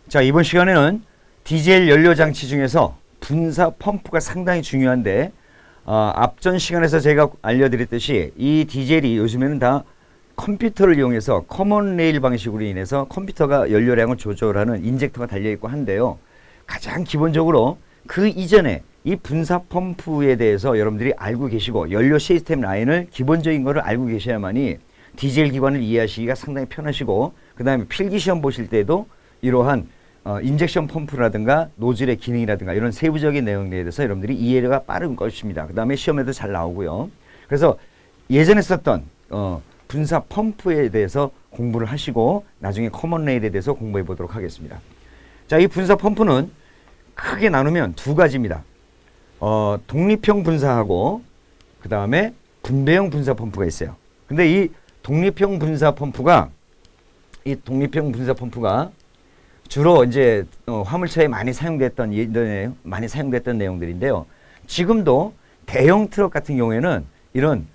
자, 이번 시간에는 디젤 연료 장치 중에서 분사 펌프가 상당히 중요한데, 앞전 시간에서 제가 알려드렸듯이 이 디젤이 요즘에는 다 컴퓨터를 이용해서 커먼 레일 방식으로 인해서 컴퓨터가 연료량을 조절하는 인젝터가 달려있고 한데요. 가장 기본적으로 그 이전에 이 분사 펌프에 대해서 여러분들이 알고 계시고 연료 시스템 라인을 기본적인 거를 알고 계셔야만이 디젤 기관을 이해하시기가 상당히 편하시고, 그 다음에 필기시험 보실 때도 이러한 인젝션 펌프라든가 노즐의 기능이라든가 이런 세부적인 내용에 대해서 여러분들이 이해가 빠른 것입니다. 그 다음에 시험에도 잘 나오고요. 그래서 예전에 썼던 분사 펌프에 대해서 공부를 하시고 나중에 커먼 레일에 대해서 공부해 보도록 하겠습니다. 자, 이 분사 펌프는 크게 나누면 두 가지입니다. 독립형 분사하고 그 다음에 분배형 분사 펌프가 있어요. 근데 이 독립형 분사 펌프가 주로 이제 화물차에 많이 사용됐던 예전에 많이 사용됐던 내용들인데요. 지금도 대형 트럭 같은 경우에는 이런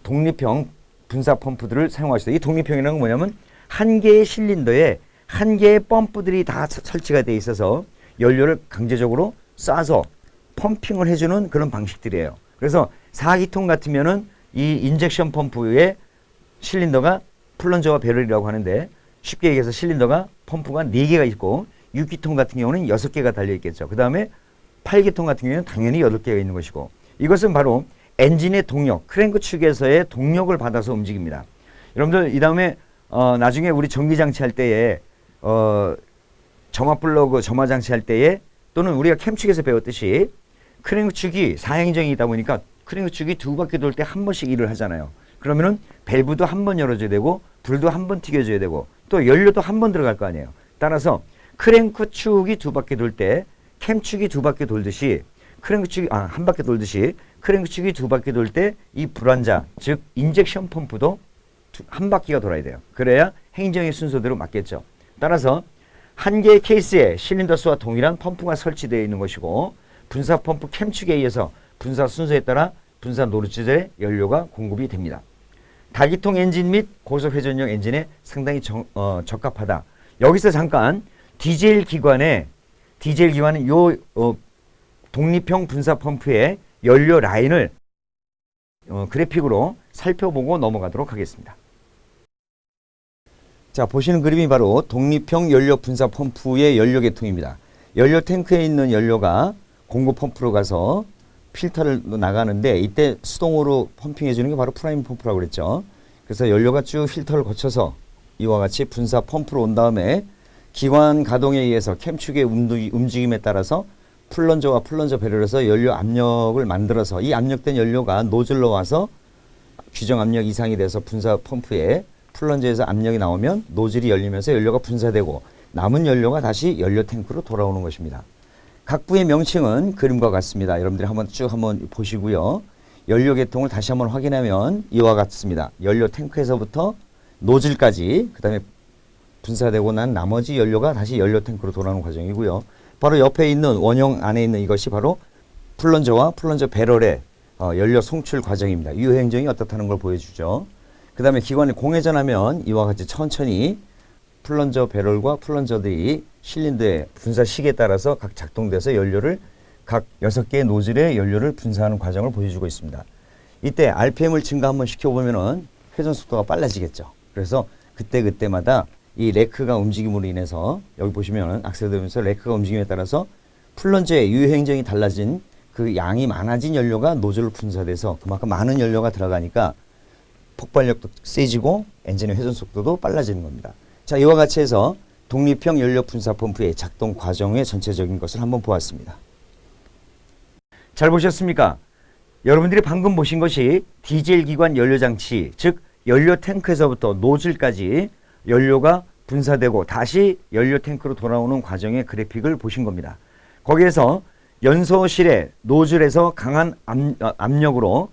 독립형 분사 펌프들을 사용할 수 있어요. 이 독립형이라는 건 뭐냐면 한 개의 실린더에 한 개의 펌프들이 다 설치가 되어 있어서 연료를 강제적으로 쏴서 펌핑을 해주는 그런 방식들이에요. 그래서 4기통 같으면은 이 인젝션 펌프의 실린더가 플런저와 배럴이라고 하는데, 쉽게 얘기해서 실린더가 펌프가 4개가 있고 6기통 같은 경우는 6개가 달려있겠죠. 그 다음에 8기통 같은 경우는 당연히 8개가 있는 것이고, 이것은 바로 엔진의 동력, 크랭크 축에서의 동력을 받아서 움직입니다. 여러분들 이 다음에 나중에 우리 전기장치 할 때에 점화 플러그 점화 장치 할 때에 또는 우리가 캠축에서 배웠듯이 크랭크 축이 4행정이다 보니까 크랭크 축이 2바퀴 돌 때 한 번씩 일을 하잖아요. 그러면은 밸브도 한 번 열어줘야 되고 불도 한 번 튀겨줘야 되고 또 연료도 한 번 들어갈 거 아니에요. 따라서 크랭크 축이 2바퀴 돌 때 캠축이 2바퀴 돌듯이 크랭크 축이 한 바퀴 돌듯이 크랭크 축이 2바퀴 돌 때 이 불완자 즉 인젝션 펌프도 한 바퀴가 돌아야 돼요. 그래야 행정의 순서대로 맞겠죠. 따라서 한 개의 케이스에 실린더 수와 동일한 펌프가 설치되어 있는 것이고, 분사 펌프 캠축에 의해서 분사 순서에 따라 분사 노즐에 연료가 공급이 됩니다. 다기통 엔진 및 고속 회전용 엔진에 상당히 적합하다. 여기서 잠깐 디젤 기관은 요 독립형 분사 펌프의 연료 라인을 그래픽으로 살펴보고 넘어가도록 하겠습니다. 자, 보시는 그림이 바로 독립형 연료 분사 펌프의 연료 계통입니다. 연료 탱크에 있는 연료가 공급 펌프로 가서 필터를 나가는데, 이때 수동으로 펌핑해 주는 게 바로 프라임 펌프라고 그랬죠. 그래서 연료가 쭉 필터를 거쳐서 이와 같이 분사 펌프로 온 다음에 기관 가동에 의해서 캠축의 움직임에 따라서 플런저와 플런저 배럴에서 연료 압력을 만들어서 이 압력된 연료가 노즐로 와서 규정 압력 이상이 돼서 분사 펌프에 플런저에서 압력이 나오면 노즐이 열리면서 연료가 분사되고 남은 연료가 다시 연료 탱크로 돌아오는 것입니다. 각 부의 명칭은 그림과 같습니다. 여러분들이 한번 보시고요. 연료 계통을 다시 한번 확인하면 이와 같습니다. 연료 탱크에서부터 노즐까지, 그 다음에 분사되고 난 나머지 연료가 다시 연료 탱크로 돌아오는 과정이고요. 바로 옆에 있는 원형 안에 있는 이것이 바로 플런저와 플런저 배럴의 연료 송출 과정입니다. 유행정이 어떻다는 걸 보여주죠. 그 다음에 기관이 공회전하면 이와 같이 천천히 플런저 배럴과 플런저들이 실린더의 분사식에 따라서 각 작동돼서 연료를 각 6개의 노즐에 연료를 분사하는 과정을 보여주고 있습니다. 이때 RPM을 증가 한번 시켜보면은 회전 속도가 빨라지겠죠. 그래서 그때마다 이 레크가 움직임으로 인해서 여기 보시면은 악셀되면서 레크가 움직임에 따라서 플런저의 유행정이 달라진 그 양이 많아진 연료가 노즐로 분사돼서 그만큼 많은 연료가 들어가니까 폭발력도 세지고 엔진의 회전 속도도 빨라지는 겁니다. 자, 이와 같이 해서 독립형 연료 분사 펌프의 작동 과정의 전체적인 것을 한번 보았습니다. 잘 보셨습니까? 여러분들이 방금 보신 것이 디젤 기관 연료 장치, 즉 연료 탱크에서부터 노즐까지 연료가 분사되고 다시 연료 탱크로 돌아오는 과정의 그래픽을 보신 겁니다. 거기에서 연소실의 노즐에서 강한 압력으로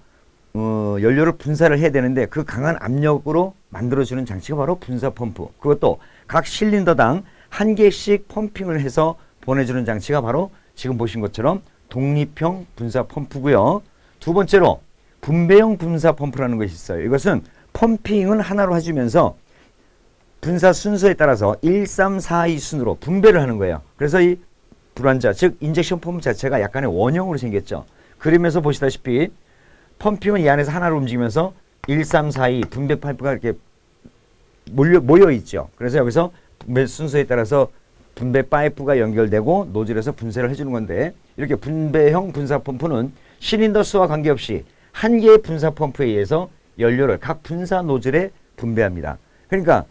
연료를 분사를 해야 되는데, 그 강한 압력으로 만들어주는 장치가 바로 분사 펌프, 그것도 각 실린더당 한 개씩 펌핑을 해서 보내주는 장치가 바로 지금 보신 것처럼 독립형 분사 펌프고요. 두 번째로 분배형 분사 펌프라는 것이 있어요. 이것은 펌핑을 하나로 해주면서 분사 순서에 따라서 1, 3, 4, 2 순으로 분배를 하는 거예요. 그래서 이 불완자, 즉 인젝션 펌프 자체가 약간의 원형으로 생겼죠. 그림에서 보시다시피 펌핑은 이 안에서 하나로 움직이면서 1, 3, 4, 2 분배 파이프가 이렇게 모여 있죠. 그래서 여기서 분배 순서에 따라서 분배 파이프가 연결되고 노즐에서 분쇄를 해주는 건데, 이렇게 분배형 분사 펌프는 실린더 수와 관계없이 한 개의 분사 펌프에 의해서 연료를 각 분사 노즐에 분배합니다. 그러니까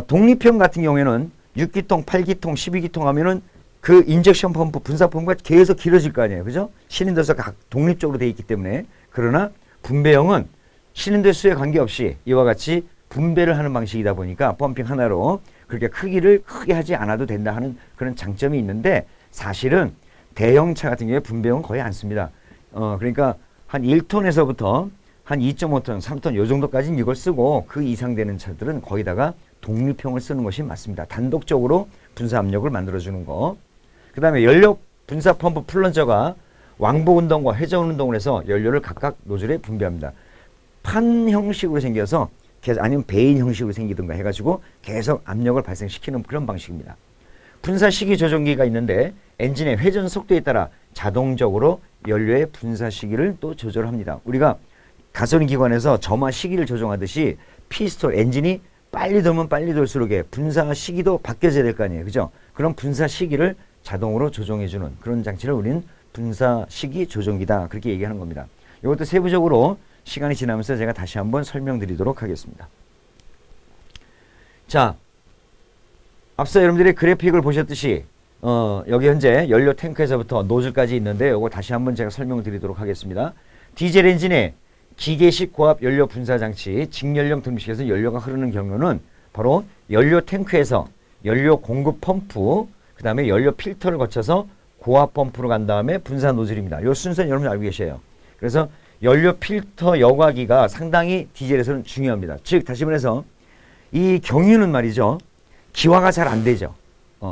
독립형 같은 경우에는 6기통, 8기통, 12기통 하면은 그 인젝션 펌프, 분사 펌프가 계속 길어질 거 아니에요. 그죠? 실린더수가 각 독립적으로 되어 있기 때문에. 그러나 분배형은 실린더 수에 관계없이 이와 같이 분배를 하는 방식이다 보니까 펌핑 하나로 그렇게 크기를 크게 하지 않아도 된다 하는 그런 장점이 있는데, 사실은 대형차 같은 경우에 분배형은 거의 안 씁니다. 그러니까 한 1톤에서부터 한 2.5톤, 3톤 요 정도까지는 이걸 쓰고 그 이상 되는 차들은 거기다가 독립형을 쓰는 것이 맞습니다. 단독적으로 분사 압력을 만들어주는 거. 그 다음에 연료 분사 펌프 플런저가 왕복 운동과 회전 운동을 해서 연료를 각각 노즐에 분배합니다. 판 형식으로 생겨서 아니면 베인 형식으로 생기든가 해가지고 계속 압력을 발생시키는 그런 방식입니다. 분사 시기 조정기가 있는데 엔진의 회전 속도에 따라 자동적으로 연료의 분사 시기를 또 조절합니다. 우리가 가솔린 기관에서 점화 시기를 조정하듯이 피스톨 엔진이 빨리 돌면 빨리 돌수록 분사 시기도 바뀌어져야 될 거 아니에요. 그죠? 그런 분사 시기를 자동으로 조정해주는 그런 장치를 우리는 분사 시기 조정기다, 그렇게 얘기하는 겁니다. 이것도 세부적으로 시간이 지나면서 제가 다시 한번 설명드리도록 하겠습니다. 자, 앞서 여러분들이 그래픽을 보셨듯이 여기 현재 연료 탱크에서부터 노즐까지 있는데 이거 다시 한번 제가 설명드리도록 하겠습니다. 디젤 엔진의 기계식 고압 연료 분사 장치 직연령 등식에서 연료가 흐르는 경우는 바로 연료 탱크에서 연료 공급 펌프, 그 다음에 연료 필터를 거쳐서 고압 펌프로 간 다음에 분사 노즐입니다. 이 순서는 여러분 알고 계셔요. 그래서 연료 필터 여과기가 상당히 디젤에서는 중요합니다. 즉 다시 말해서 이 경유는 말이죠, 기화가 잘 안 되죠.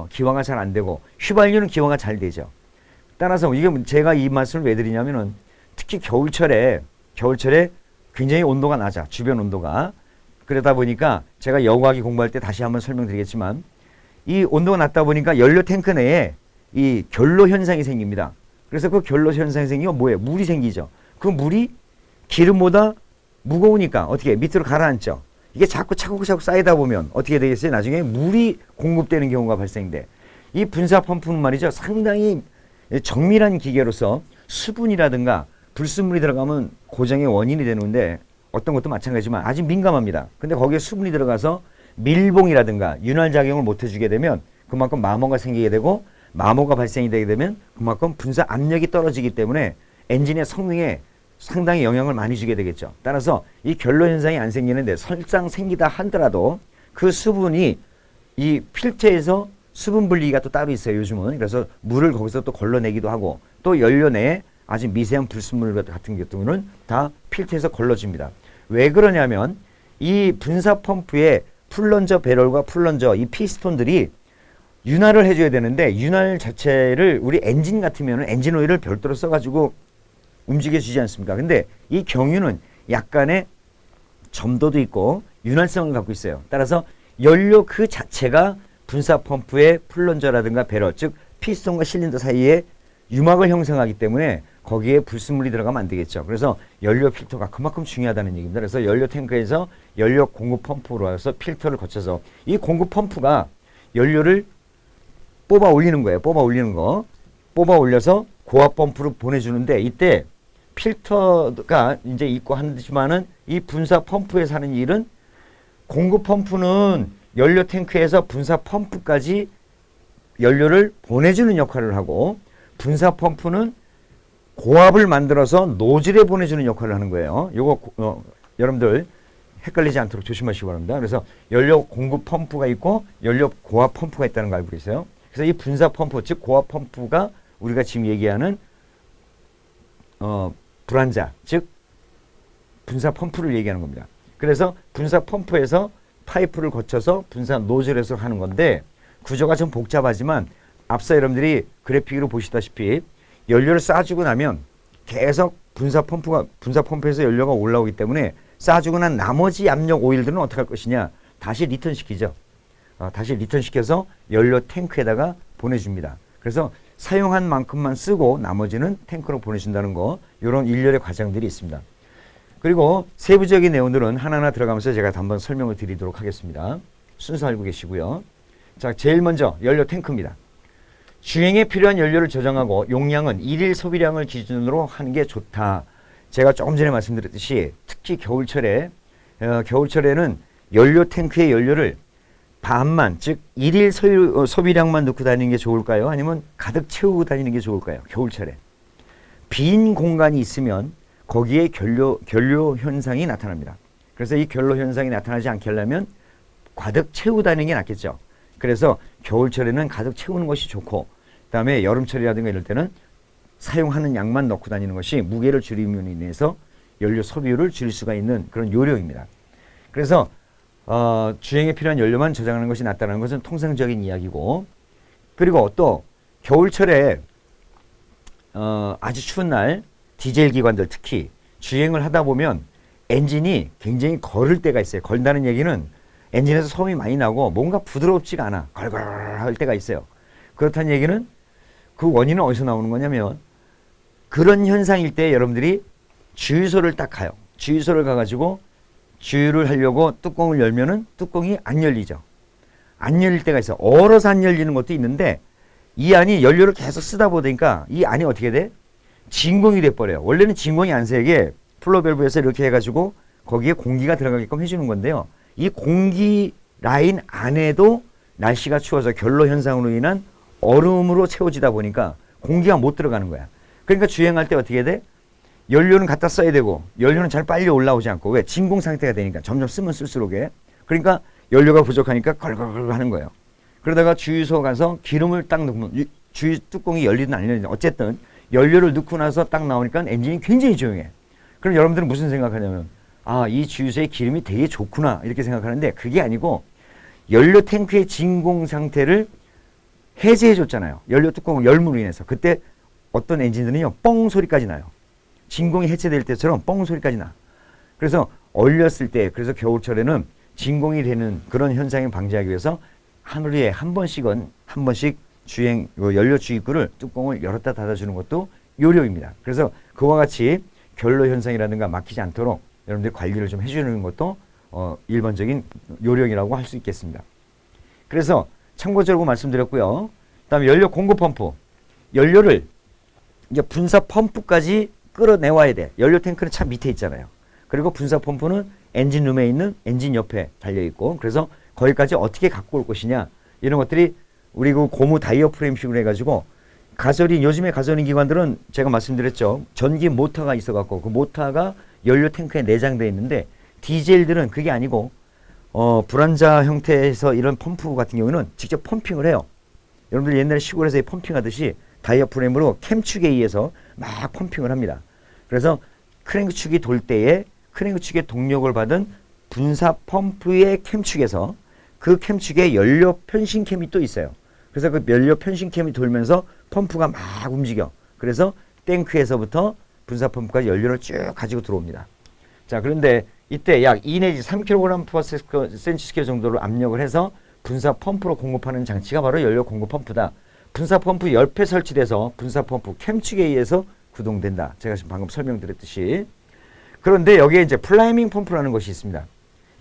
기화가 잘 안 되고 휘발유는 기화가 잘 되죠. 따라서 이게 제가 이 말씀을 왜 드리냐면은 특히 겨울철에 굉장히 온도가 낮아, 주변 온도가. 그러다 보니까 제가 여과기 공부할 때 다시 한번 설명드리겠지만, 이 온도가 낮다 보니까 연료 탱크 내에 이 결로 현상이 생깁니다. 그래서 그 결로 현상이 생기면 뭐예요? 물이 생기죠. 그 물이 기름보다 무거우니까 어떻게 밑으로 가라앉죠. 이게 자꾸 차곡차곡 쌓이다 보면 어떻게 되겠어요? 나중에 물이 공급되는 경우가 발생돼. 이 분사 펌프는 말이죠, 상당히 정밀한 기계로서 수분이라든가 불순물이 들어가면 고장의 원인이 되는데, 어떤 것도 마찬가지지만 아주 민감합니다. 근데 거기에 수분이 들어가서 밀봉이라든가 윤활작용을 못 해주게 되면 그만큼 마모가 생기게 되고, 마모가 발생이 되게 되면 그만큼 분사 압력이 떨어지기 때문에 엔진의 성능에 상당히 영향을 많이 주게 되겠죠. 따라서 이 결로 현상이 안 생기는데 설상 생기다 하더라도 그 수분이 이 필터에서 수분 분리기가 또 따로 있어요, 요즘은. 그래서 물을 거기서 또 걸러내기도 하고, 또 연료 내에 아주 미세한 불순물 같은 경우는 다 필터에서 걸러집니다. 왜 그러냐면 이 분사 펌프의 플런저 배럴과 플런저 이 피스톤들이 윤활을 해줘야 되는데, 윤활 자체를 우리 엔진 같으면 엔진 오일을 별도로 써가지고 움직여주지 않습니까? 근데 이 경유는 약간의 점도도 있고 윤활성을 갖고 있어요. 따라서 연료 그 자체가 분사 펌프의 플런저라든가 배럴, 즉 피스톤과 실린더 사이에 유막을 형성하기 때문에 거기에 불순물이 들어가면 안 되겠죠. 그래서 연료 필터가 그만큼 중요하다는 얘기입니다. 그래서 연료 탱크에서 연료 공급 펌프로 해서 필터를 거쳐서 이 공급 펌프가 연료를 뽑아 올리는 거예요. 뽑아 올리는 거. 뽑아 올려서 고압 펌프로 보내주는데, 이때 필터가 이제 있고 하지만은 이 분사 펌프에서 하는 일은, 공급 펌프는 연료 탱크에서 분사 펌프까지 연료를 보내주는 역할을 하고, 분사 펌프는 고압을 만들어서 노즐에 보내주는 역할을 하는 거예요. 요거 여러분들 헷갈리지 않도록 조심하시기 바랍니다. 그래서 연료 공급 펌프가 있고 연료 고압 펌프가 있다는 걸 알고 계세요. 그래서 이 분사 펌프, 즉 고압 펌프가 우리가 지금 얘기하는 불완자, 즉 분사 펌프를 얘기하는 겁니다. 그래서 분사 펌프에서 파이프를 거쳐서 분사 노즐에서 하는 건데, 구조가 좀 복잡하지만 앞서 여러분들이 그래픽으로 보시다시피 연료를 쏴주고 나면 계속 분사 펌프에서 연료가 올라오기 때문에 쏴주고 난 나머지 압력 오일들은 어떻게 할 것이냐, 다시 리턴 시키죠. 다시 리턴 시켜서 연료 탱크에다가 보내줍니다. 그래서 사용한 만큼만 쓰고 나머지는 탱크로 보내준다는 거, 이런 일련의 과정들이 있습니다. 그리고 세부적인 내용들은 하나하나 들어가면서 제가 한번 설명을 드리도록 하겠습니다. 순서 알고 계시고요. 자, 제일 먼저 연료 탱크입니다. 주행에 필요한 연료를 저장하고 용량은 일일 소비량을 기준으로 하는 게 좋다. 제가 조금 전에 말씀드렸듯이 특히 겨울철에는 연료 탱크에 연료를 반만, 즉 일일 소비량만 넣고 다니는 게 좋을까요? 아니면 가득 채우고 다니는 게 좋을까요? 겨울철에. 빈 공간이 있으면 거기에 결로 현상이 나타납니다. 그래서 이 결로 현상이 나타나지 않게 하려면 가득 채우고 다니는 게 낫겠죠. 그래서 겨울철에는 가득 채우는 것이 좋고, 그다음에 여름철이라든가 이럴 때는 사용하는 양만 넣고 다니는 것이 무게를 줄임으로 인해서 연료 소비율을 줄일 수가 있는 그런 요령입니다. 그래서 주행에 필요한 연료만 저장하는 것이 낫다는 것은 통상적인 이야기고, 그리고 또 겨울철에 아주 추운 날 디젤 기관들 특히 주행을 하다 보면 엔진이 굉장히 거를 때가 있어요. 걸다는 얘기는 엔진에서 소음이 많이 나고 뭔가 부드럽지가 않아. 걸걸 할 때가 있어요. 그렇다는 얘기는 그 원인은 어디서 나오는 거냐면, 그런 현상일 때 여러분들이 주유소를 딱 가요. 주유소를 가가지고 주유를 하려고 뚜껑을 열면은 뚜껑이 안 열리죠. 안 열릴 때가 있어. 얼어서 안 열리는 것도 있는데, 이 안이 연료를 계속 쓰다 보니까 이 안이 어떻게 돼? 진공이 돼버려요. 원래는 진공이 안 새게 플로밸브에서 이렇게 해가지고 거기에 공기가 들어가게끔 해주는 건데요. 이 공기 라인 안에도 날씨가 추워서 결로 현상으로 인한 얼음으로 채워지다 보니까 공기가 못 들어가는 거야. 그러니까 주행할 때 어떻게 돼? 연료는 갖다 써야 되고 연료는 잘 빨리 올라오지 않고, 왜? 진공 상태가 되니까 점점 쓰면 쓸수록에. 그러니까 연료가 부족하니까 걸걸걸 하는 거예요. 그러다가 주유소 가서 기름을 딱 넣으면 주유 뚜껑이 열리든 안 열리든 어쨌든 연료를 넣고 나서 딱 나오니까 엔진이 굉장히 조용해. 그럼 여러분들은 무슨 생각하냐면, 이 주유소의 기름이 되게 좋구나 이렇게 생각하는데, 그게 아니고 연료 탱크의 진공 상태를 해제해 줬잖아요. 연료 뚜껑 열무로 인해서. 그때 어떤 엔진들은요, 뻥 소리까지 나요. 진공이 해체될 때처럼 뻥 소리까지 나. 그래서 얼렸을 때, 그래서 겨울철에는 진공이 되는 그런 현상을 방지하기 위해서 하루에 한 번씩 연료 주입구를 뚜껑을 열었다 닫아주는 것도 요령입니다. 그래서 그와 같이 결로 현상이라든가 막히지 않도록 여러분들이 관리를 좀 해주는 것도 일반적인 요령이라고 할 수 있겠습니다. 그래서 참고적으로 말씀드렸고요. 그다음에 연료 공급 펌프. 연료를 이제 분사 펌프까지 끌어내와야 돼. 연료 탱크는 차 밑에 있잖아요. 그리고 분사 펌프는 엔진룸에 있는 엔진 옆에 달려있고, 그래서 거기까지 어떻게 갖고 올 것이냐, 이런 것들이 우리 그 고무 다이어프레임식으로 해가지고, 요즘에 가솔린 기관들은 제가 말씀드렸죠. 전기 모터가 있어갖고 그 모터가 연료 탱크에 내장되어 있는데, 디젤들은 그게 아니고 불안자 형태에서 이런 펌프 같은 경우는 직접 펌핑을 해요. 여러분들 옛날에 시골에서 펌핑하듯이 다이어프레임으로 캠축에 의해서 막 펌핑을 합니다. 그래서 크랭크축이 돌 때에 크랭크축의 동력을 받은 분사 펌프의 캠축에서 그 캠축에 연료 편신캠이 또 있어요. 그래서 그 연료 편신캠이 돌면서 펌프가 막 움직여. 그래서 탱크에서부터 분사 펌프까지 연료를 쭉 가지고 들어옵니다. 자, 그런데 이때 약 2 내지 3kg/cm 정도로 압력을 해서 분사 펌프로 공급하는 장치가 바로 연료 공급 펌프다. 분사 펌프 옆에 설치돼서 분사 펌프 캠축에 의해서 구동된다. 제가 지금 방금 설명드렸듯이. 그런데 여기에 이제 플라이밍 펌프라는 것이 있습니다.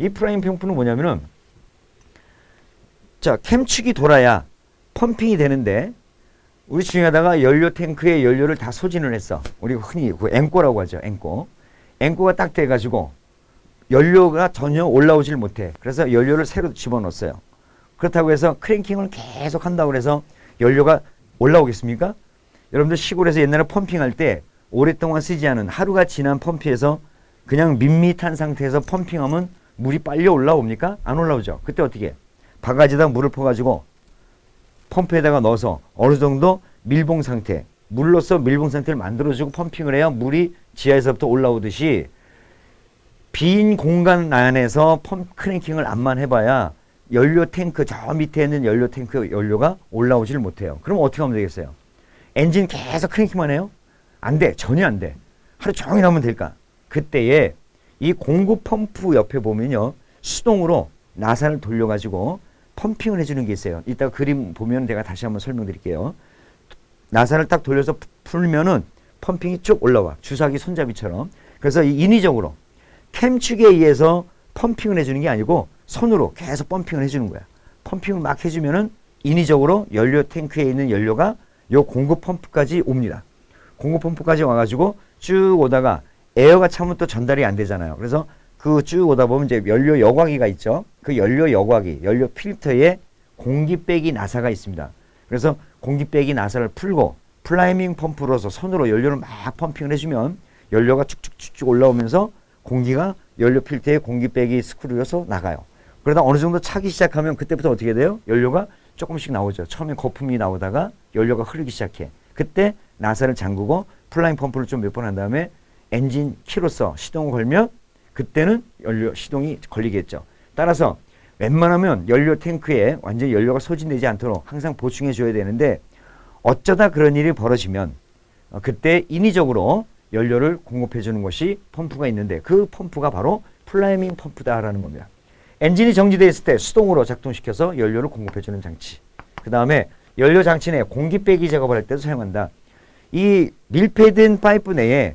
이 플라이밍 펌프는 뭐냐면은, 자, 캠축이 돌아야 펌핑이 되는데, 우리 주행하다가 연료 탱크에 연료를 다 소진을 했어. 우리가 흔히 그 앵꼬라고 하죠. 앵꼬가 딱 돼가지고 연료가 전혀 올라오질 못해. 그래서 연료를 새로 집어넣었어요. 그렇다고 해서 크랭킹을 계속 한다고 해서 연료가 올라오겠습니까? 여러분들 시골에서 옛날에 펌핑할 때 오랫동안 쓰지 않은 하루가 지난 펌프에서 그냥 밋밋한 상태에서 펌핑하면 물이 빨리 올라옵니까? 안 올라오죠. 그때 어떻게 해? 바가지에다 물을 퍼가지고 펌프에다가 넣어서 어느 정도 밀봉 상태, 물로써 밀봉 상태를 만들어주고 펌핑을 해야 물이 지하에서부터 올라오듯이, 빈 공간 안에서 크랭킹을 암만 해봐야 연료 탱크 저 밑에 있는 연료 탱크 연료가 올라오지를 못해요. 그럼 어떻게 하면 되겠어요? 엔진 계속 크랭킹만 해요? 안 돼. 전혀 안 돼. 하루 종일 하면 될까? 그때에 이 공급 펌프 옆에 보면요, 수동으로 나사를 돌려가지고 펌핑을 해주는 게 있어요. 이따가 그림 보면 제가 다시 한번 설명드릴게요. 나사를 딱 돌려서 풀면은 펌핑이 쭉 올라와. 주사기 손잡이처럼. 그래서 인위적으로 캠축에 의해서 펌핑을 해주는 게 아니고 손으로 계속 펌핑을 해주는 거야. 펌핑을 막 해주면은 인위적으로 연료 탱크에 있는 연료가 요 공급 펌프까지 옵니다. 공급 펌프까지 와가지고 쭉 오다가 에어가 차면 또 전달이 안 되잖아요. 그래서 그 쭉 오다 보면 이제 연료 여과기가 있죠. 그 연료 여과기, 연료 필터에 공기 빼기 나사가 있습니다. 그래서 공기 빼기 나사를 풀고 플라이밍 펌프로서 손으로 연료를 막 펌핑을 해주면 연료가 쭉쭉쭉쭉 올라오면서 공기가 연료 필터에 공기 빼기 스크루여서 나가요. 그러다 어느 정도 차기 시작하면 그때부터 어떻게 돼요? 연료가 조금씩 나오죠. 처음에 거품이 나오다가 연료가 흐르기 시작해. 그때 나사를 잠그고 플라잉 펌프를 좀 몇 번 한 다음에 엔진 키로서 시동을 걸면 그때는 연료 시동이 걸리겠죠. 따라서 웬만하면 연료 탱크에 완전히 연료가 소진되지 않도록 항상 보충해 줘야 되는데 어쩌다 그런 일이 벌어지면 그때 인위적으로 연료를 공급해 주는 것이 펌프가 있는데 그 펌프가 바로 플라이밍 펌프다라는 겁니다. 엔진이 정지되어 있을 때 수동으로 작동시켜서 연료를 공급해 주는 장치. 그 다음에 연료 장치 내 공기 빼기 작업을 할 때도 사용한다. 이 밀폐된 파이프 내에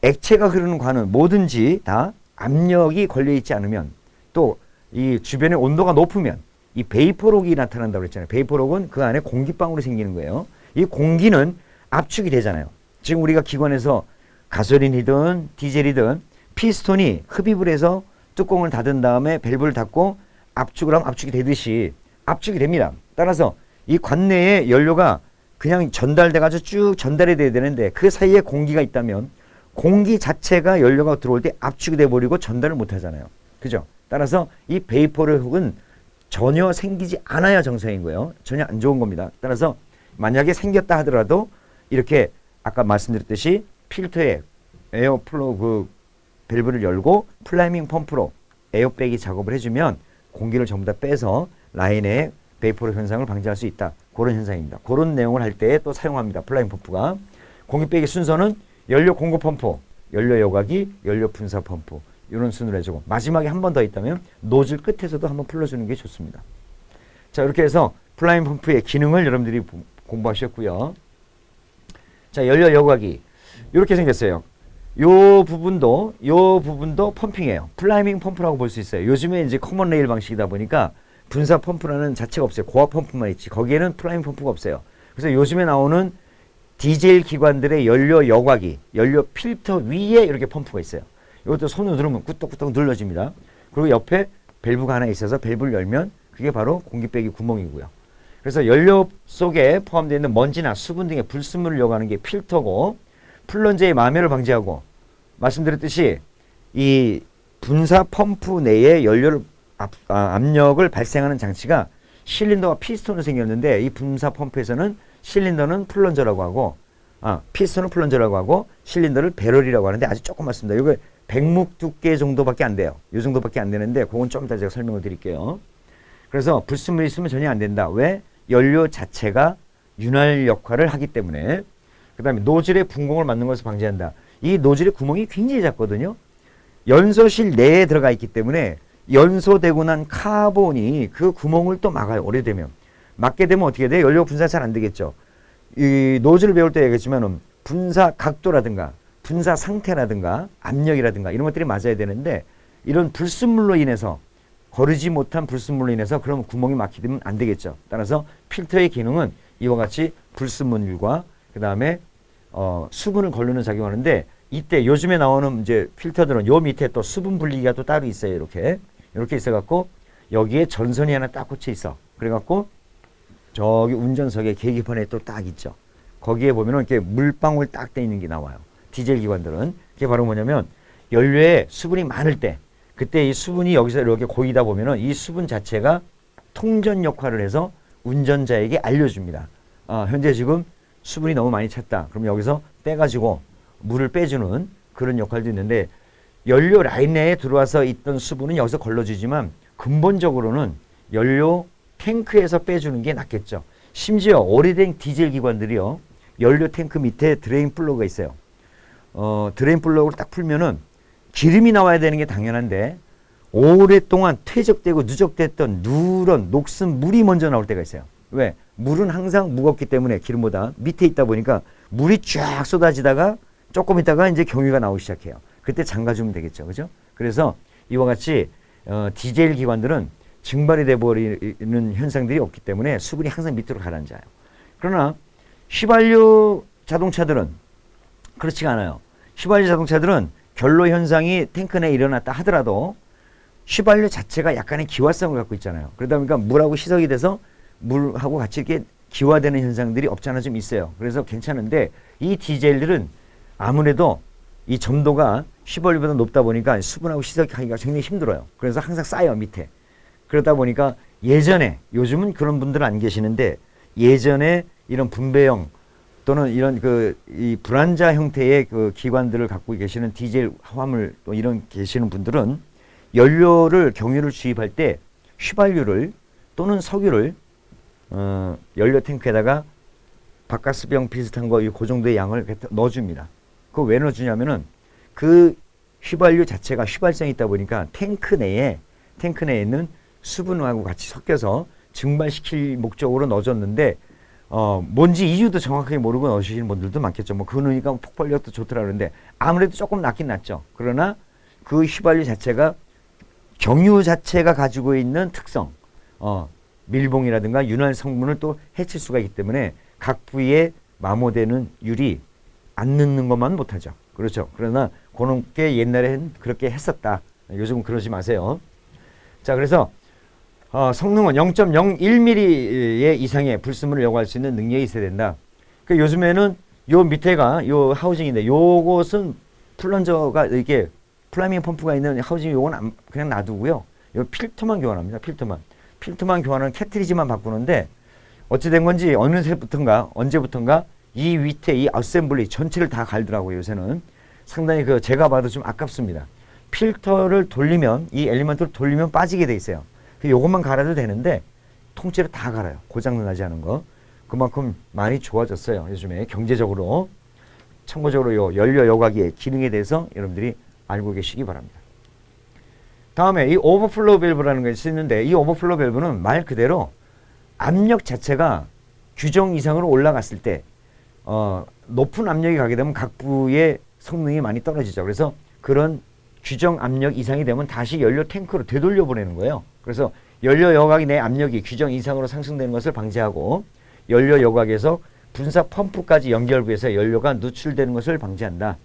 액체가 흐르는 관은 뭐든지 다 압력이 걸려 있지 않으면 또 이 주변의 온도가 높으면 이 베이퍼록이 나타난다고 그랬잖아요. 베이퍼록은 그 안에 공기방울이 생기는 거예요. 이 공기는 압축이 되잖아요. 지금 우리가 기관에서 가솔린이든 디젤이든 피스톤이 흡입을 해서 뚜껑을 닫은 다음에 밸브를 닫고 압축을 하면 압축이 되듯이 압축이 됩니다. 따라서 이 관내에 연료가 그냥 전달돼가지고 쭉 전달이 돼야 되는데 그 사이에 공기가 있다면 공기 자체가 연료가 들어올 때 압축이 돼버리고 전달을 못 하잖아요. 그죠? 따라서 이 베이퍼록은 전혀 생기지 않아야 정상인 거예요. 전혀 안 좋은 겁니다. 따라서 만약에 생겼다 하더라도 이렇게 아까 말씀드렸듯이 필터에 에어플로우 그 밸브를 열고 플라이밍 펌프로 에어 빼기 작업을 해주면 공기를 전부 다 빼서 라인에 베이퍼록 현상을 방지할 수 있다. 그런 현상입니다. 그런 내용을 할 때 또 사용합니다. 플라이밍 펌프가. 공기 빼기 순서는 연료 공급 펌프, 연료 여과기, 연료 분사 펌프 이런 순으로 해주고 마지막에 한 번 더 있다면 노즐 끝에서도 한번 풀어주는 게 좋습니다. 자, 이렇게 해서 플라이밍 펌프의 기능을 여러분들이 공부하셨고요. 자, 연료 여과기 이렇게 생겼어요. 요 부분도 펌핑이에요. 플라이밍 펌프라고 볼 수 있어요. 요즘에 이제 커먼 레일 방식이다 보니까 분사 펌프라는 자체가 없어요. 고압 펌프만 있지. 거기에는 플라이밍 펌프가 없어요. 그래서 요즘에 나오는 디젤 기관들의 연료 여과기, 연료 필터 위에 이렇게 펌프가 있어요. 이것도 손으로 누르면 꾹꾹꾹 눌러집니다. 그리고 옆에 밸브가 하나 있어서 밸브를 열면 그게 바로 공기 빼기 구멍이고요. 그래서 연료 속에 포함되어 있는 먼지나 수분 등의 불순물을 여과하는 게 필터고 플런저의 마멸을 방지하고 말씀드렸듯이 이 분사 펌프 내에 연료를 압력을 발생하는 장치가 실린더와 피스톤으로 생겼는데 이 분사 펌프에서는 실린더는 플런저라고 하고 피스톤은 플런저라고 하고 실린더를 배럴이라고 하는데 아주 조금 맞습니다. 이거 백묵 두께 정도밖에 안 돼요. 이 정도밖에 안 되는데 그건 좀 이따 제가 설명을 드릴게요. 그래서 불순물이 있으면 전혀 안 된다. 왜? 연료 자체가 윤활 역할을 하기 때문에. 그 다음에 노즐의 분공을 맞는 것을 방지한다. 이 노즐의 구멍이 굉장히 작거든요. 연소실 내에 들어가 있기 때문에 연소되고 난 카본이 그 구멍을 또 막아요. 오래되면. 막게 되면 어떻게 돼요? 연료 분사 잘 안 되겠죠. 이 노즐을 배울 때 얘기했지만 분사 각도라든가 분사 상태라든가 압력이라든가 이런 것들이 맞아야 되는데 이런 불순물로 인해서 거르지 못한 불순물로 인해서 그럼 구멍이 막히게 되면 안 되겠죠. 따라서 필터의 기능은 이와 같이 불순물과 그 다음에 수분을 걸르는 작용하는데 이때 요즘에 나오는 이제 필터들은 요 밑에 또 수분 분리기가 또 따로 있어요. 이렇게 있어갖고 여기에 전선이 하나 딱 꽂혀 있어. 그래갖고 저기 운전석에 계기판에 또 딱 있죠. 거기에 보면은 이렇게 물방울 딱 떼 있는 게 나와요. 디젤 기관들은 그게 바로 뭐냐면 연료에 수분이 많을 때 그때 이 수분이 여기서 이렇게 고이다 보면은 이 수분 자체가 통전 역할을 해서 운전자에게 알려줍니다. 현재 지금 수분이 너무 많이 찼다. 그럼 여기서 빼가지고 물을 빼주는 그런 역할도 있는데 연료 라인 내에 들어와서 있던 수분은 여기서 걸러주지만 근본적으로는 연료 탱크에서 빼주는 게 낫겠죠. 심지어 오래된 디젤 기관들이요. 연료 탱크 밑에 드레인 플러그가 있어요. 드레인 플러그를 딱 풀면은 기름이 나와야 되는 게 당연한데 오랫동안 퇴적되고 누적됐던 누런 녹슨 물이 먼저 나올 때가 있어요. 왜? 물은 항상 무겁기 때문에 기름보다 밑에 있다 보니까 물이 쫙 쏟아지다가 조금 있다가 이제 경유가 나오기 시작해요. 그때 잠가주면 되겠죠. 그죠? 그래서 이와 같이 디젤 기관들은 증발이 돼버리는 현상들이 없기 때문에 수분이 항상 밑으로 가라앉아요. 그러나 휘발유 자동차들은 그렇지가 않아요. 휘발유 자동차들은 결로 현상이 탱크 내에 일어났다 하더라도 휘발유 자체가 약간의 기화성을 갖고 있잖아요. 그러다 보니까 물하고 희석이 돼서 물하고 같이 이렇게 기화되는 현상들이 없잖아 좀 있어요. 그래서 괜찮은데 이 디젤들은 아무래도 이 점도가 휘발유보다 높다 보니까 수분하고 희석하기가 굉장히 힘들어요. 그래서 항상 쌓여 밑에. 그러다 보니까 예전에, 요즘은 그런 분들은 안 계시는데 예전에 이런 분배형 또는 이런 이 불안자 형태의 그 기관들을 갖고 계시는 디젤 화물 또 이런 계시는 분들은 연료를 경유를 주입할 때 휘발유를 또는 석유를 연료 탱크에다가 바카스병 비슷한 거 그 정도의 양을 넣어줍니다. 그거 왜 넣어주냐면은 그 휘발유 자체가 휘발성이 있다 보니까 탱크 내에 있는 수분하고 같이 섞여서 증발시킬 목적으로 넣어줬는데 뭔지 이유도 정확하게 모르고 넣으시는 분들도 많겠죠. 뭐 그러니까 폭발력도 좋더라 그러는데 아무래도 조금 낫긴 낫죠. 그러나 그 휘발유 자체가 경유 자체가 가지고 있는 특성, 밀봉이라든가 윤활 성분을 또 해칠 수가 있기 때문에 각 부위에 마모되는 유리 안 넣는 것만 못하죠. 그렇죠. 그러나 그런 게 옛날엔 그렇게 했었다. 요즘은 그러지 마세요. 자, 그래서 성능은 0.01mm 이상의 불순물을 요구할 수 있는 능력이 있어야 된다. 그 요즘에는 요 밑에가 요 하우징인데 요것은 플런저가 이렇게 플라밍 펌프가 있는 하우징 요건 그냥 놔두고요. 요 필터만 교환합니다. 필터만 교환하는 캐트리지만 바꾸는데 어찌된 건지 언제부턴가 이 밑에 이 어셈블리 전체를 다 갈더라고요. 요새는 상당히 제가 봐도 좀 아깝습니다. 필터를 돌리면 이 엘리먼트를 돌리면 빠지게 돼 있어요. 요것만 갈아도 되는데 통째로 다 갈아요. 고장 나지 않은 거. 그만큼 많이 좋아졌어요. 요즘에 경제적으로. 참고적으로 요 연료 여과기의 기능에 대해서 여러분들이 알고 계시기 바랍니다. 다음에 이 오버플로우 밸브라는 것이 있는데 이 오버플로우 밸브는 말 그대로 압력 자체가 규정 이상으로 올라갔을 때 높은 압력이 가게 되면 각 부의 성능이 많이 떨어지죠. 그래서 그런 규정 압력 이상이 되면 다시 연료 탱크로 되돌려 보내는 거예요. 그래서 연료 여곽이 내 압력이 규정 이상으로 상승되는 것을 방지하고 연료 여곽에서 분사 펌프까지 연결부에서 연료가 누출되는 것을 방지한다.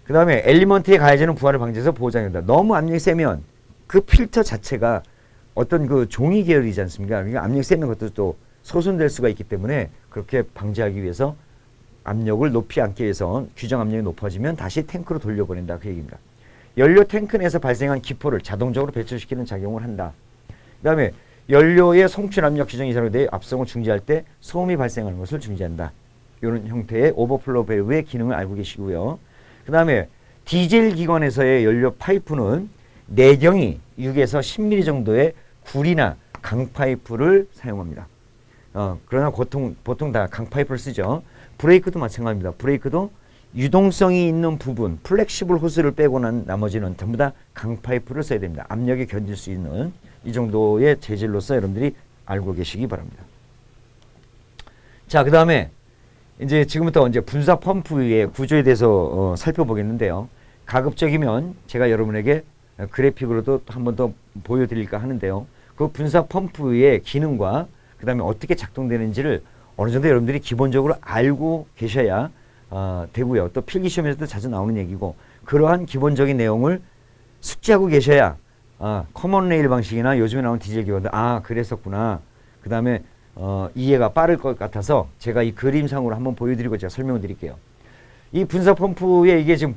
그 다음에 엘리먼트에 가해지는 부하를 방지해서 보호장한다. 너무 압력이 세면 그 필터 자체가 어떤 그 종이 계열이지 않습니까? 그러니까 압력이 세면 그것도 또 소순될 수가 있기 때문에 그렇게 방지하기 위해서 압력을 높이 않기 위해서 규정 압력이 높아지면 다시 탱크로 돌려보낸다. 그 얘기입니다. 연료 탱크 내에서 발생한 기포를 자동적으로 배출시키는 작용을 한다. 그 다음에 연료의 송출 압력 규정 이상으로 내 압성을 중지할 때 소음이 발생하는 것을 중지한다. 이런 형태의 오버플로우 밸브의 기능을 알고 계시고요. 그 다음에 디젤 기관에서의 연료 파이프는 내경이 6에서 10mm 정도의 굴이나 강파이프를 사용합니다. 그러나 보통 다 강파이프를 쓰죠. 브레이크도 마찬가지입니다. 브레이크도 유동성이 있는 부분, 플렉시블 호스를 빼고 난 나머지는 전부 다 강파이프를 써야 됩니다. 압력에 견딜 수 있는 이 정도의 재질로서 여러분들이 알고 계시기 바랍니다. 자, 그 다음에 이제 지금부터 이제 분사 펌프의 구조에 대해서 살펴보겠는데요. 가급적이면 제가 여러분에게 그래픽으로도 한 번 더 보여드릴까 하는데요. 그 분사 펌프의 기능과 그 다음에 어떻게 작동되는지를 어느 정도 여러분들이 기본적으로 알고 계셔야 되고요. 또 필기시험에서도 자주 나오는 얘기고 그러한 기본적인 내용을 숙지하고 계셔야 커먼 레일 방식이나 요즘에 나오는 디젤 기관들 그랬었구나. 그 다음에 이해가 빠를 것 같아서 제가 이 그림상으로 한번 보여드리고 제가 설명을 드릴게요. 이 분사 펌프에 이게 지금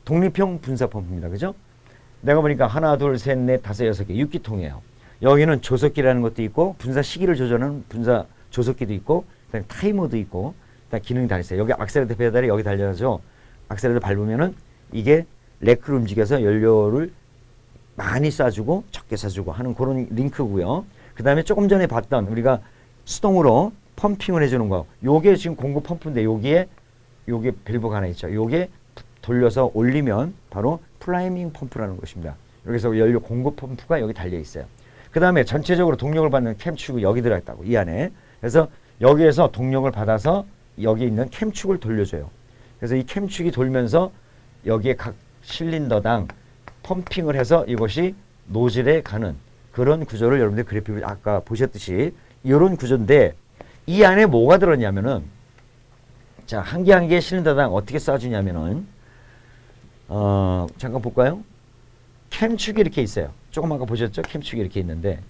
독립형 분사 펌프입니다. 그죠? 내가 보니까 하나, 둘, 셋, 넷, 다섯, 여섯 개 6기통이에요. 여기는 조석기라는 것도 있고 분사 시기를 조절하는 분사 조석기도 있고 그다음에 타이머도 있고 다 기능이 다 있어요. 여기 악셀레터 페달이 여기 달려서 악셀레터 밟으면은 이게 레크를 움직여서 연료를 많이 쏴주고 적게 쏴주고 하는 그런 링크고요. 그 다음에 조금 전에 봤던 우리가 수동으로 펌핑을 해주는 거. 요게 지금 공급 펌프인데 요게 밸브가 하나 있죠. 요게 돌려서 올리면 바로 플라이밍 펌프라는 것입니다. 여기서 연료 공급 펌프가 여기 달려 있어요. 그 다음에 전체적으로 동력을 받는 캠축이 여기 들어있다고, 이 안에. 그래서 여기에서 동력을 받아서 여기 있는 캠축을 돌려줘요. 그래서 이 캠축이 돌면서 여기에 각 실린더당 펌핑을 해서 이것이 노즐에 가는 그런 구조를 여러분들 그래픽을 아까 보셨듯이 이런 구조인데, 이 안에 뭐가 들었냐면은, 자, 한 개 한 개 실린더당 어떻게 쏴주냐면은, 잠깐 볼까요? 캠축이 이렇게 있어요. 조금 아까 보셨죠? 캠축이 이렇게 있는데,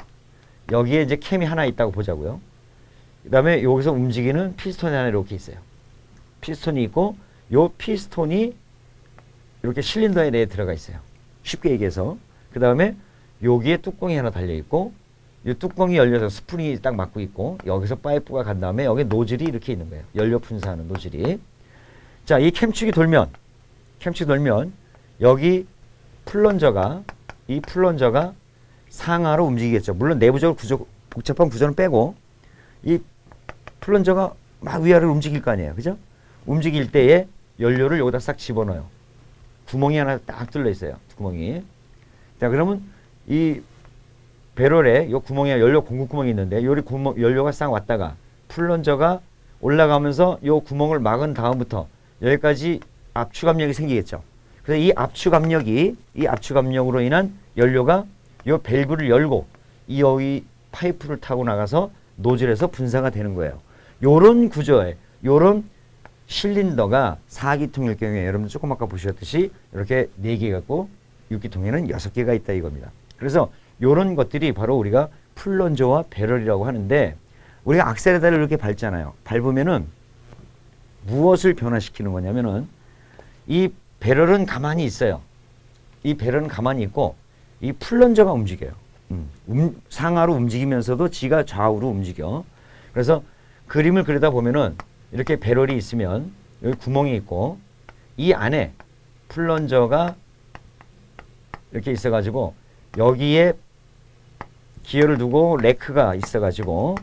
여기에 이제 캠이 하나 있다고 보자고요. 그 다음에 여기서 움직이는 피스톤이 하나 이렇게 있어요. 피스톤이 있고, 요 피스톤이 이렇게 실린더에 내에 들어가 있어요. 쉽게 얘기해서. 그 다음에 여기에 뚜껑이 하나 달려 있고, 이 뚜껑이 열려서 스프링이 딱 막고 있고, 여기서 파이프가 간 다음에 여기 노즐이 이렇게 있는 거예요. 연료 분사하는 노즐이. 자, 이 캠축이 돌면 여기 이 플런저가 상하로 움직이겠죠. 물론 내부적으로 복잡한 구조는 빼고, 이 플런저가 막 위아래로 움직일 거 아니에요. 그죠? 움직일 때에 연료를 여기다 싹 집어넣어요. 구멍이 하나 딱 뚫려 있어요. 구멍이. 자, 그러면 이 배럴에 요 구멍에 연료 공급 구멍이 있는데, 요리 연료가 싹 왔다가 플런저가 올라가면서 요 구멍을 막은 다음부터 여기까지 압축 압력이 생기겠죠. 그래서 이 압축 압력으로 인한 연료가 요 밸브를 열고 여기 파이프를 타고 나가서 노즐에서 분사가 되는 거예요. 요런 구조에, 요런 실린더가 4기통일 경우에 여러분들 조금 아까 보셨듯이 이렇게 4개 갖고 6기통에는 6개가 있다 이겁니다. 그래서 요런 것들이 바로 우리가 플런저와 배럴이라고 하는데, 우리가 악셀레다를 이렇게 밟잖아요. 밟으면은 무엇을 변화시키는 거냐면은, 이 배럴은 가만히 있어요. 이 배럴은 가만히 있고 이 플런저가 움직여요. 상하로 움직이면서도 지가 좌우로 움직여. 그래서 그림을 그리다 보면은 이렇게 배럴이 있으면 여기 구멍이 있고, 이 안에 플런저가 이렇게 있어가지고 여기에 기어를 두고 레크가 있어가지고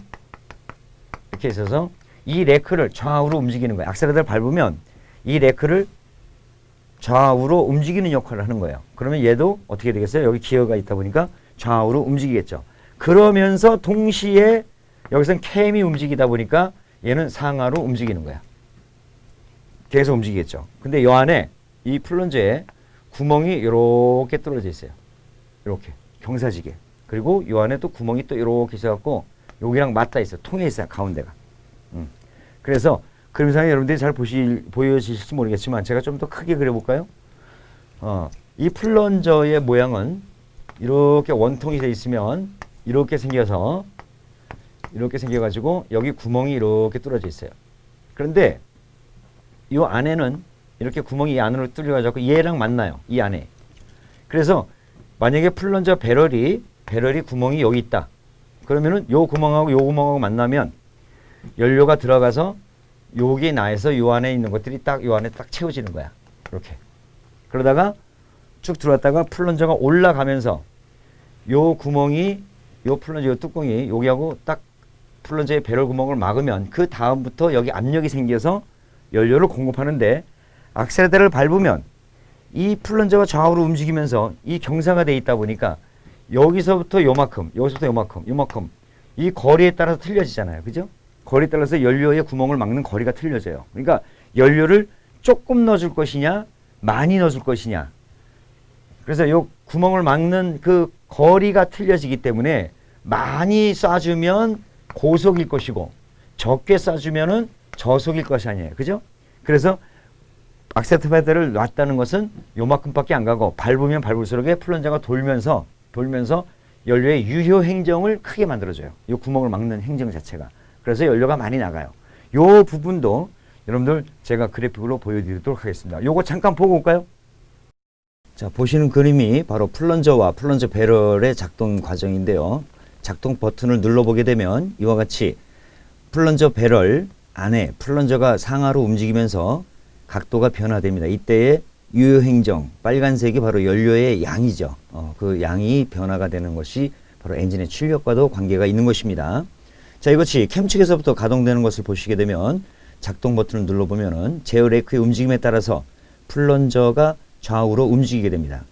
이렇게 있어서 이 레크를 좌우로 움직이는 거예요. 악셀레다를 밟으면 이 레크를 좌우로 움직이는 역할을 하는 거예요. 그러면 얘도 어떻게 되겠어요? 여기 기어가 있다 보니까 좌우로 움직이겠죠. 그러면서 동시에 여기서는 캠이 움직이다 보니까 얘는 상하로 움직이는 거야. 계속 움직이겠죠. 근데 이 안에 이 플런저에 구멍이 이렇게 뚫어져 있어요. 이렇게 경사지게. 그리고 이 안에 또 구멍이 또 이렇게 있어갖고 여기랑 맞닿아 있어요. 통해 있어요. 가운데가. 그래서 그림상에 여러분들이 잘 보여지실지 모르겠지만 제가 좀 더 크게 그려볼까요? 이 플런저의 모양은 이렇게 원통이 되어 있으면 이렇게 생겨가지고 여기 구멍이 이렇게 뚫어져 있어요. 그런데 이 안에는 이렇게 구멍이 이 안으로 뚫려가지고 얘랑 만나요. 이 안에. 그래서 만약에 플런저 배럴이 구멍이 여기 있다. 그러면은 요 구멍하고 만나면 연료가 들어가서 여기 나에서 요 안에 있는 것들이 딱 요 안에 딱 채워지는 거야. 이렇게. 그러다가 쭉 들어왔다가 플런저가 올라가면서 요 구멍이, 요 플런저 요 뚜껑이 여기하고 딱 플런저의 배럴 구멍을 막으면 그 다음부터 여기 압력이 생겨서 연료를 공급하는데, 악셀레다를 밟으면 이 플런저가 좌우로 움직이면서 이 경사가 돼 있다 보니까 여기서부터 요만큼, 여기서부터 요만큼 이 거리에 따라서 틀려지잖아요. 그죠? 거리에 따라서 연료의 구멍을 막는 거리가 틀려져요. 그러니까 연료를 조금 넣어줄 것이냐, 많이 넣어줄 것이냐. 그래서 요 구멍을 막는 그 거리가 틀려지기 때문에 많이 쏴주면 고속일 것이고 적게 쏴주면은 저속일 것이 아니에요. 그죠? 그래서 악셀레터 페달을 놨다는 것은 요만큼밖에 안 가고 밟으면 밟을수록 플런저가 돌면서 연료의 유효 행정을 크게 만들어줘요. 이 구멍을 막는 행정 자체가. 그래서 연료가 많이 나가요. 요 부분도 여러분들 제가 그래픽으로 보여드리도록 하겠습니다. 요거 잠깐 보고 올까요? 자, 보시는 그림이 바로 플런저와 플런저 배럴의 작동 과정인데요. 작동 버튼을 눌러보게 되면 이와 같이 플런저 배럴 안에 플런저가 상하로 움직이면서 각도가 변화됩니다. 이때의 유효 행정, 빨간색이 바로 연료의 양이죠. 그 양이 변화가 되는 것이 바로 엔진의 출력과도 관계가 있는 것입니다. 자, 이것이 캠측에서부터 가동되는 것을 보시게 되면 작동 버튼을 눌러보면은 제어 레크의 움직임에 따라서 플런저가 좌우로 움직이게 됩니다.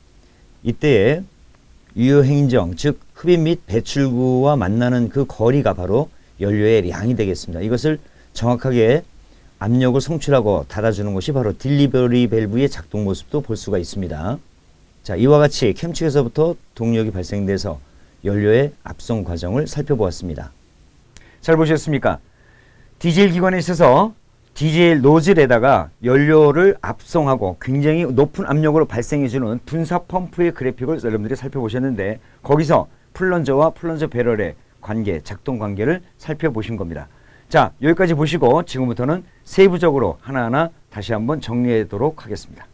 이때에 유효행정, 즉 흡입 및 배출구와 만나는 그 거리가 바로 연료의 양이 되겠습니다. 이것을 정확하게 압력을 송출하고 닫아주는 것이 바로 딜리버리 밸브의 작동 모습도 볼 수가 있습니다. 자, 이와 같이 캠 측에서부터 동력이 발생돼서 연료의 압송 과정을 살펴보았습니다. 잘 보셨습니까? 디젤 기관에 있어서 디젤 노즐에다가 연료를 압송하고 굉장히 높은 압력으로 발생해주는 분사 펌프의 그래픽을 여러분들이 살펴보셨는데, 거기서 플런저와 플런저 배럴의 관계, 작동 관계를 살펴보신 겁니다. 자, 여기까지 보시고 지금부터는 세부적으로 하나하나 다시 한번 정리하도록 하겠습니다.